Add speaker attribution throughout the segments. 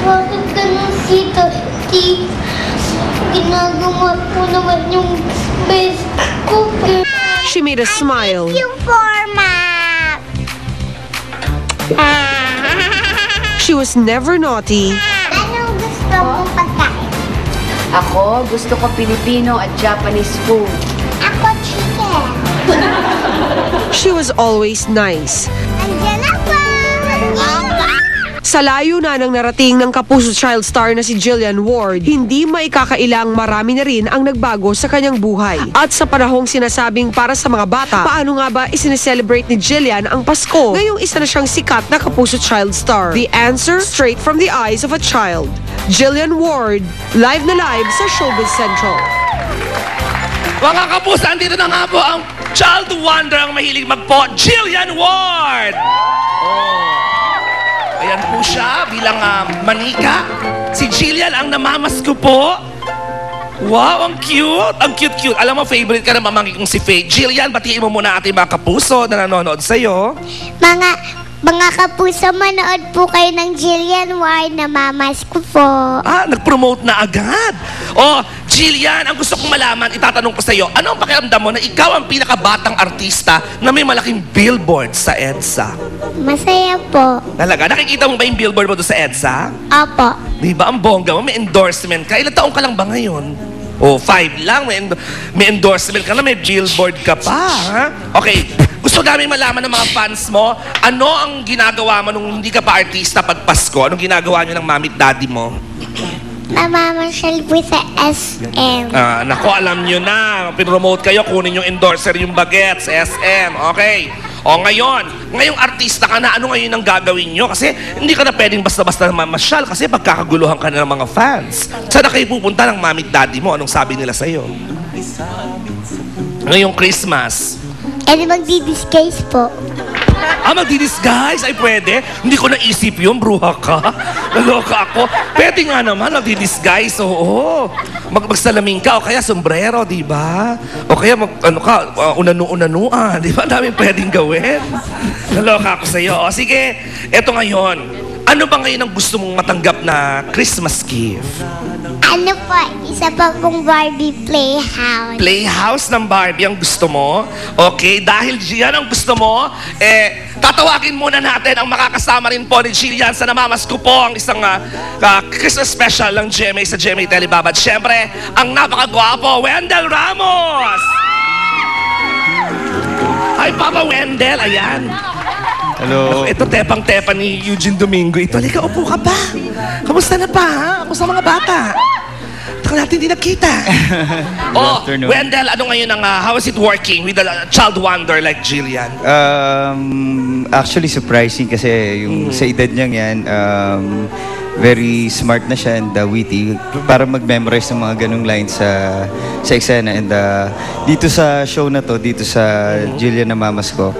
Speaker 1: Bakit ganun sito? Ginagawa ko naman yung best ko.
Speaker 2: She made a smile.
Speaker 1: Thank you for map.
Speaker 2: She was never naughty.
Speaker 1: Anong gusto mong pagkain?
Speaker 3: Ako, gusto ko Filipino at Japanese food.
Speaker 1: Ako chicken.
Speaker 2: She was always nice.
Speaker 1: Andiyan ako.
Speaker 2: Sa layo na ng narating ng Kapuso child star na si Jillian Ward, hindi maikakailang marami na rin ang nagbago sa kanyang buhay. At sa panahong sinasabing para sa mga bata, paano nga ba isineselebrate ni Jillian ang Pasko? Ngayong isa na siyang sikat na Kapuso child star. The answer, straight from the eyes of a child. Jillian Ward, live na live sa Showbiz Central.
Speaker 4: Mga kapuso, andito na nga po ang child wonder ang mahilig magpo, Jillian Ward! Ayan po siya bilang manika. Si Jillian ang namamasko po. Wow, ang cute! Ang cute-cute. Alam mo, favorite ka na mamangkin kong si Faye. Jillian, batiin mo muna ating mga kapuso na nanonood sa'yo.
Speaker 1: Mga kapuso, manood po kayo ng Jillian Ward na mamas ko po.
Speaker 4: Nag-promote na agad. Oh, Jillian, ang gusto kong malaman, itatanong ko sa'yo, ano ang pakiramdam mo na ikaw ang pinakabatang artista na may malaking billboard sa EDSA?
Speaker 1: Masaya po.
Speaker 4: Talaga? Nakikita mo ba yung billboard mo doon sa EDSA?
Speaker 1: Opo.
Speaker 4: Di ba? Ang bongga mo, may endorsement ka. Ilang taong ka lang ba ngayon? O, 5 lang. May endorsement ka na, may billboard ka pa. Ha? Okay. Gusto namin malaman ng mga fans mo, ano ang ginagawa mo nung hindi ka pa artista pag Pasko? Anong ginagawa nyo ng mami at daddy mo?
Speaker 1: Namamasyal po sa SM.
Speaker 4: Nako, alam nyo na. Pinromote kayo, kunin yung endorser yung bagets, SM. Okay. O ngayong artista ka na, ano ngayon ang gagawin nyo? Kasi hindi ka na pwedeng basta-basta mamasyal kasi pagkakaguluhan ka na ng mga fans. Saan na kayo pupunta ng mami at daddy mo? Anong sabi nila sa'yo? Ngayong Christmas.
Speaker 1: E magdi-disguise po.
Speaker 4: Magdi-disguise? Ay, pwede? Hindi ko naisip yun, bruha ka. Naloka ako. Pwede nga naman, magdi-disguise, oo. Magsalamin ka, o kaya sombrero, di ba? O kaya, unanu-unanuan, di ba? Daming pwedeng gawin. Naloka ako sa'yo. O, sige, eto ngayon. Ano ba ngayon ang gusto mong matanggap na Christmas gift?
Speaker 1: Ano po, isa pa pong Barbie playhouse.
Speaker 4: Playhouse ng Barbie ang gusto mo? Okay, dahil yan ang gusto mo, tatawagin muna natin ang makakasama rin po ni Jillian sa namamasko po ang isang Christmas special ng GMA sa GMA Telebabad. Siyempre, ang napakagwapo, Wendell Ramos! Hi, Papa Wendell, ayan.
Speaker 5: Hello.
Speaker 4: Ito tepang-tepa ni Eugene Domingo. Ito, halika, upo ka pa. Kamusta na pa, ha? Kamusta mga bata? Taka natin hindi nakita. Wendell, ano ngayon ang, how is it working with a child wonder like Jillian?
Speaker 5: Actually surprising kasi yung sa edad niyang yan, very smart na siya and witty para mag-memorize ng mga ganung lines sa eksena. And dito sa show na to, dito sa Jillian na mamas ko,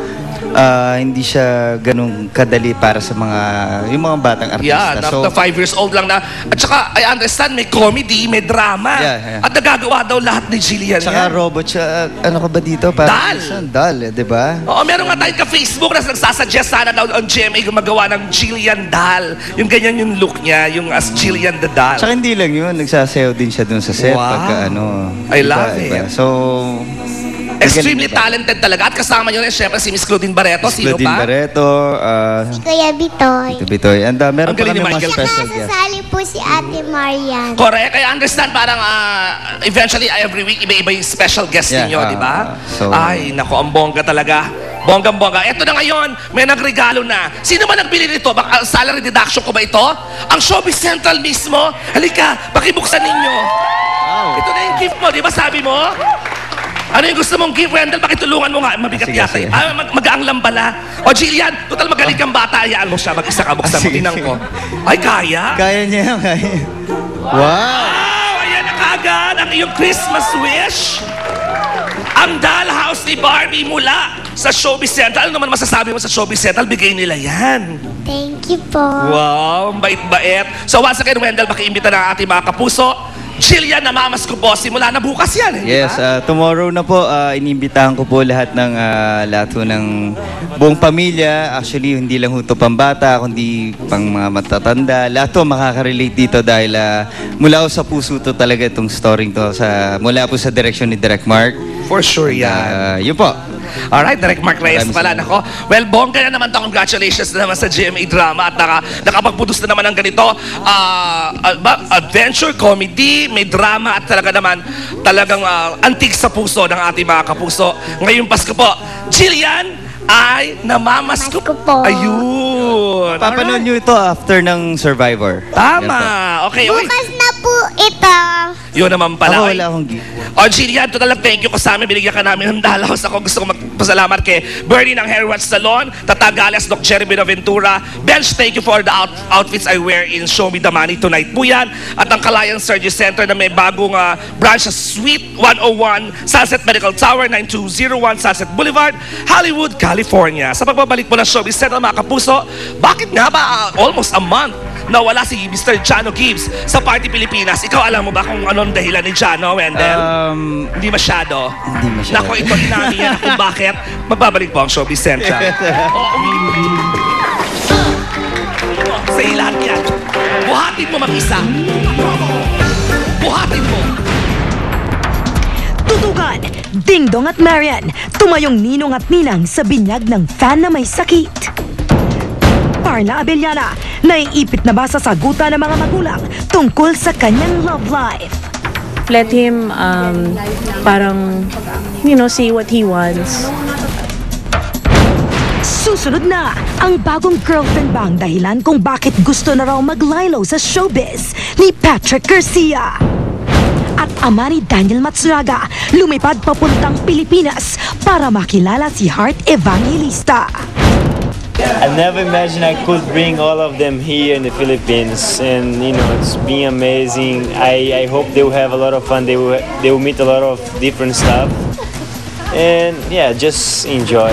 Speaker 5: hindi siya ganun kadali para sa yung mga batang artista.
Speaker 4: Yeah, so, 5 years old lang na. At saka, I understand, may comedy, may drama.
Speaker 5: Yeah.
Speaker 4: At nagagawa daw lahat ni Jillian.
Speaker 5: Saka robot siya, ano ka ba dito?
Speaker 4: Dal!
Speaker 5: Dal, di ba?
Speaker 4: Oo, meron nga tayo ka-Facebook na nagsasuggest sana daw on GMA gumagawa ng Jillian Dal. Yung ganyan yung look niya, yung as Jillian the Dal.
Speaker 5: Saka hindi lang yun, nagsasayaw din siya dun sa set.
Speaker 4: Wow.
Speaker 5: Pagka
Speaker 4: I love it.
Speaker 5: So,
Speaker 4: extremely talented talaga. At kasama nyo rin, syempre, si Miss Claudine Barreto. Sino
Speaker 5: Claudine
Speaker 4: pa?
Speaker 5: Barreto,
Speaker 1: Kuya Bitoy.
Speaker 5: Bitoy. And meron
Speaker 4: Ang
Speaker 5: pa
Speaker 4: galing
Speaker 5: kami
Speaker 4: ni
Speaker 5: mga
Speaker 4: Michael.
Speaker 5: special guest.
Speaker 1: Nakasasali po si Ate Marian.
Speaker 4: Correct. I understand parang eventually every week iba-iba yung special guest
Speaker 5: Yeah,
Speaker 4: ninyo, di ba?
Speaker 5: so-
Speaker 4: Ay, nako, ang bongga talaga. Bonggang-bongga. Ito na ngayon, may nagregalo na. Sino ba nagbili nito? Baka salary deduction ko ba ito? Ang Showbiz Central mismo? Halika, pakibuksan ninyo.
Speaker 5: Wow.
Speaker 4: Ito na yung gift mo, di ba sabi mo? Ano yung gusto mong gift, Wendell? Pakitulungan mo nga. Mabigat
Speaker 5: Sige,
Speaker 4: yata.
Speaker 5: sige.
Speaker 4: Magaang lang pala. O, Jillian, total magaling kang bata. Ayaan mo siya. Mag-isa ka. Buksan mo.
Speaker 5: Sige,
Speaker 4: Tinang
Speaker 5: sige.
Speaker 4: ko. Ay, kaya?
Speaker 5: Kaya niya, kaya. Wow!
Speaker 4: Wow! Ayan na kaagad ang iyong Christmas wish. Ang dollhouse ni Barbie mula sa Showbiz Central. Ano naman masasabi mo sa Showbiz Central? Bigay nila yan.
Speaker 1: Thank you po.
Speaker 4: Wow, ang bait-bait. So once again, Wendell, makiimbita na ang ating mga kapuso. Jillian, namamas ko po, simula na bukas yan.
Speaker 5: Yes, tomorrow na po, inimbitahan ko po lahat ng buong pamilya. Actually, hindi lang ho ito pambata, kundi pang mga matatanda. Lahat po makaka-relate dito dahil mula po sa puso to talaga itong story to. Mula po sa direction ni Direk Mark.
Speaker 4: For sure yan.
Speaker 5: Yun po.
Speaker 4: Alright, Direk Mark Reyes
Speaker 5: Maraming
Speaker 4: pala.
Speaker 5: salamat.
Speaker 4: Nako, well, bongga na naman to. Congratulations na naman sa GMA Drama at nakapag-produce na naman ng ganito. Adventure, comedy, may drama at talagang antig sa puso ng ating mga kapuso. Ngayong Pasko po, Jillian ay namamas ko.
Speaker 1: Masko po.
Speaker 4: Ayun.
Speaker 5: Papanood nyo ito after ng Survivor.
Speaker 4: Tama. Okay, okay.
Speaker 1: Bukas na po ito.
Speaker 4: Yun naman pala.
Speaker 5: Ako
Speaker 4: Oy.
Speaker 5: wala akong gift.
Speaker 4: O Jillian, total thank you ko sa amin. Binigyan ka namin ng dalawas. Ako gusto ko magpasalamat kay Bernie ng Hair Watch Salon, Tatagales, Doc Jerry Benaventura. Bench, thank you for the outfits I wear in Show Me the Money tonight po yan. At ang Kalayan Surgery Center na may bagong branch sa Suite 101, Sunset Medical Tower, 9201 Sunset Boulevard, Hollywood, California. Sa pagbabalik po ng Showbiz Central, mga kapuso, bakit nga ba almost a month nawala si Mr. Jano Gibbs sa Party Pilipinas? Ikaw alam mo ba kung anong dahilan ni Jano, Wendell? Hindi masyado.
Speaker 5: Hindi masyado.
Speaker 4: Nako, ito inamin yan kung bakit. Magbabalik po ang Showbiz Central. Sa ilan yan. Buhatin mo mag-isa. Buhatin mo.
Speaker 6: Tutugan, Dingdong at Marian, tumayong ninong at ninang sa binyag ng fan na may sakit. Parla Abellana, naiipit na ba sa sagutan ng mga magulang tungkol sa kanyang love life?
Speaker 7: Let him parang see what he wants.
Speaker 6: Susunod na, ang bagong girlfriend bang dahilan kung bakit gusto na raw maglilo sa showbiz ni Patrick Garcia? At ama ni Daniel Matsunaga, lumipad papuntang Pilipinas para makilala si Heart Evangelista.
Speaker 8: I never imagined I could bring all of them here in the Philippines, and it's been amazing. I hope they will have a lot of fun. They will meet a lot of different stuff, and yeah, just enjoy.